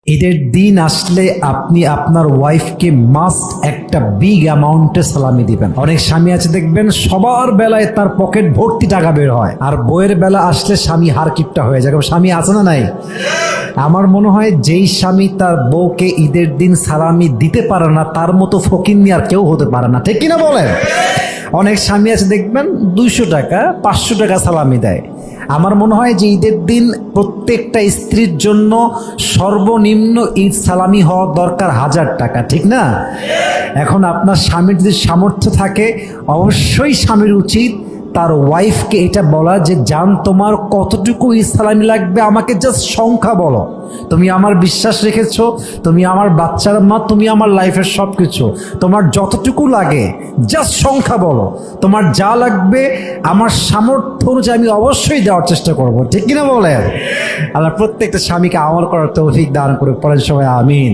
ঈদের দিন আসলে আপনি আপনার ওয়াইফকে মাস্ট একটা বিগ অ্যামাউন্টে সালামি দিবেন। অনেক স্বামী আছে দেখবেন সবার বেলায় তার পকেট ভর্তি টাকা বের হয়, আর বইয়ের বেলা আসলে স্বামী হারকিপটা হয়ে যায়। স্বামী আছে না নাই? আমার মনে হয় যেই স্বামী তার বউকে ঈদের দিন সালামি দিতে পারে না তার মতো ফকিন্নি আর কেউ হতে পারে না, ঠিক কিনা বলেন? অনেক স্বামী আছে দেখবেন 200 টাকা 500 টাকা সালামি দেয়। আমার মনে হয় যে ঈদের দিন প্রত্যেকটা স্ত্রীর জন্য সর্বনিম্ন ঈদ সালামি হওয়া দরকার 1000 টাকা, ঠিক না? এখন আপনার স্বামীর যদি সামর্থ্য থাকে অবশ্যই স্বামীর উচিত তার ওয়াইফকে এটা বলা যে জান তোমার কতটুকু ঈদ সালামি লাগবে আমাকে জাস্ট সংখ্যা বলো। তুমি আমার বিশ্বাস রেখেছো, তুমি আমার বাচ্চার মা, তুমি আমার লাইফের সব কিছু, তোমার যতটুকু লাগে জাস্ট সংখ্যা বলো। তোমার যা লাগবে আমার সামর্থ্য অনুযায়ী আমি অবশ্যই দেওয়ার চেষ্টা করব, ঠিক কিনা বলেন? আল্লাহ প্রত্যেকটা স্বামীকে আমল করার তৌফিক দান করে পড়েন সবাই আমিন।